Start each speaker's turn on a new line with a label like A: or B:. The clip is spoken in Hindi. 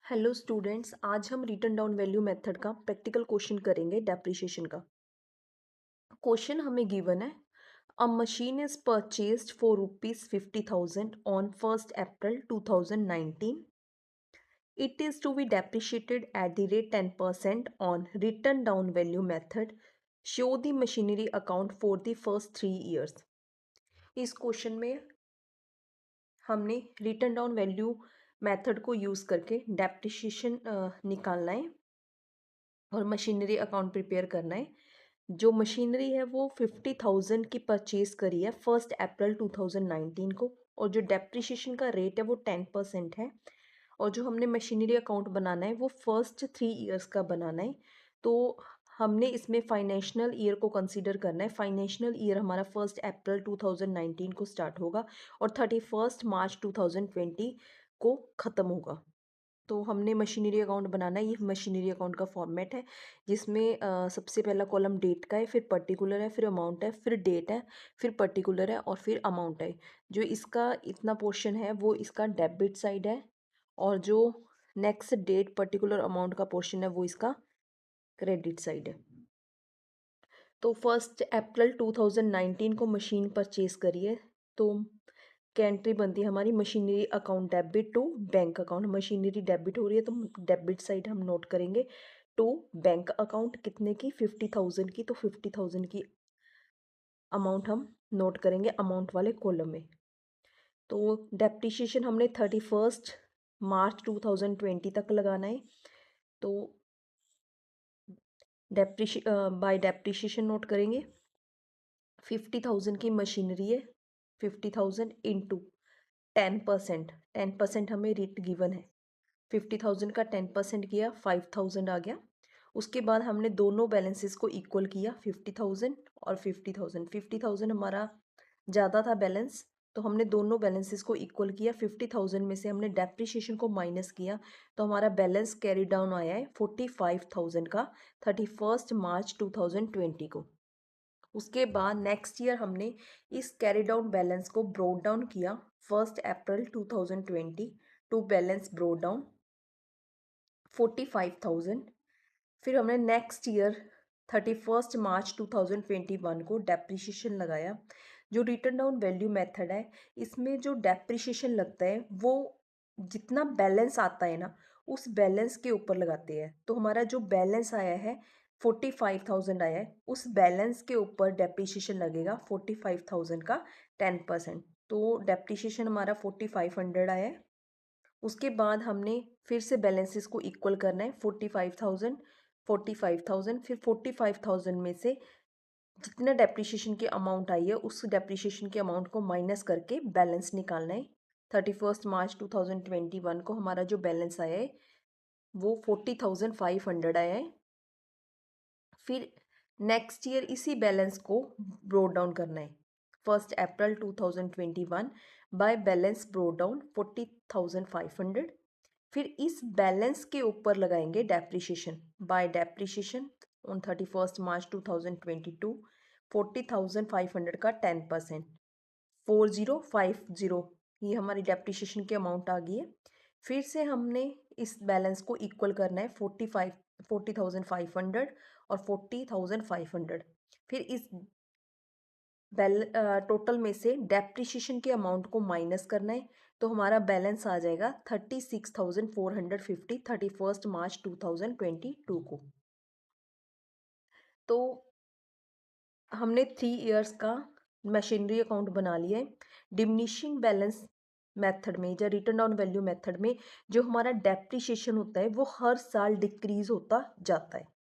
A: हेलो स्टूडेंट्स, आज हम रिटन डाउन वैल्यू मेथड का प्रैक्टिकल क्वेश्चन करेंगे डेप्रिसिएशन का। क्वेश्चन हमें गिवन है, अ machine is purchased for ₹50,000 on 1st April 2019. It is to be depreciated at the rate 10% on written down value method. Show the machinery account for the first 3 years. इस क्वेश्चन में हमने रिटन डाउन वैल्यू मेथड को यूज़ करके डेप्रिसिएशन निकालना है और मशीनरी अकाउंट प्रिपेयर करना है। जो मशीनरी है वो 50,000 की परचेज करी है 1 अप्रैल 2019 को, और जो डेप्रिसिएशन का रेट है वो 10% है। और जो हमने मशीनरी अकाउंट बनाना है वो फर्स्ट 3 इयर्स का बनाना है। तो हमने इसमें फाइनेंशियल ईयर को कंसीडर करना है। फाइनेंशियल ईयर हमारा 1 अप्रैल 2019 को स्टार्ट होगा और 31 मार्च 2020 को ख़त्म होगा। तो हमने मशीनरी अकाउंट बनाना है। ये मशीनरी अकाउंट का फॉर्मेट है जिसमें सबसे पहला कॉलम डेट का है, फिर पर्टिकुलर है, फिर अमाउंट है, फिर डेट है, फिर पर्टिकुलर है और फिर अमाउंट है। जो इसका इतना पोर्शन है वो इसका डेबिट साइड है, और जो नेक्स्ट डेट पर्टिकुलर अमाउंट का पोर्शन है वो इसका क्रेडिट साइड है। तो 1 अप्रैल 2019 को मशीन परचेज करी है, तो क्या एंट्री बनती है हमारी, machinery account debit to bank account. Machinery debit हो रही है तो डेबिट साइड हम नोट करेंगे टू बैंक अकाउंट। कितने की, 50,000 की, तो 50,000 की अमाउंट हम नोट करेंगे अमाउंट वाले कॉलम में। तो डेप्रिसिएशन हमने 31 मार्च 2020 तक लगाना है। तो बाय डेप्रिसिएशन नोट करेंगे 50,000 की मशीनरी है, 50,000 इंटू 10%। 10% हमें रेट गिवन है। 50,000 का 10% किया 5,000 आ गया। उसके बाद हमने दोनों बैलेंसेस को इक्वल किया, 50,000 और 50,000। 50,000 हमारा ज़्यादा था बैलेंस, तो हमने दोनों बैलेंसेस को इक्वल किया। 50,000 में से हमने डेप्रिसिएशन को माइनस किया, तो हमारा बैलेंस कैरी डाउन आया है 45,000 का 31 मार्च 2020 को। उसके बाद नेक्स्ट ईयर हमने इस कैरी डाउन बैलेंस को ब्रोड डाउन किया 1 अप्रैल 2020 टू बैलेंस ब्रोड डाउन 45,000। फिर हमने नेक्स्ट ईयर 31 मार्च 2021 को डेप्रिसिएशन लगाया। जो रिटर्न डाउन वैल्यू मेथड है इसमें जो डेप्रिसिएशन लगता है वो जितना बैलेंस आता है ना उस बैलेंस के ऊपर लगाते हैं। तो हमारा जो बैलेंस आया है 45,000 आया है, उस बैलेंस के ऊपर डेप्रिसिएशन लगेगा 45,000 का 10%। तो डेप्रिसिएशन हमारा 4,500 आया है। उसके बाद हमने फिर से बैलेंसेस को इक्वल करना है, 45,000 45,000, फिर 45,000 में से जितना डेप्रिसिएशन की अमाउंट आई है उस डेप्रिसिएशन के अमाउंट को माइनस करके बैलेंस निकालना है। 31 मार्च 2021 को हमारा जो बैलेंस आया है वो 40,500 आया है। फिर नेक्स्ट ईयर इसी बैलेंस को ब्रोड डाउन करना है 1 अप्रैल 2021 बाय बैलेंस ब्रोड डाउन 40,500। फिर इस बैलेंस के ऊपर लगाएंगे डेप्रिसिएशन बाय डेप्रिसिएशन ऑन 31 मार्च 2022 40,500 का 10%, 4050, ये हमारी डेप्रिसिएशन की अमाउंट आ गई है। फिर से हमने इस बैलेंस को इक्वल करना है 40,500 और 40,500। फिर इस टोटल में से डेप्रिसिएशन के अमाउंट को माइनस करना है, तो हमारा बैलेंस आ जाएगा 36,450 31 मार्च 2022 को। तो हमने 3 इयर्स का मशीनरी अकाउंट बना लिया है। डिमिनिशिंग बैलेंस मेथड में या रिटर्न डाउन वैल्यू मेथड में जो हमारा डेप्रिसिएशन होता है वो हर साल डिक्रीज होता जाता है।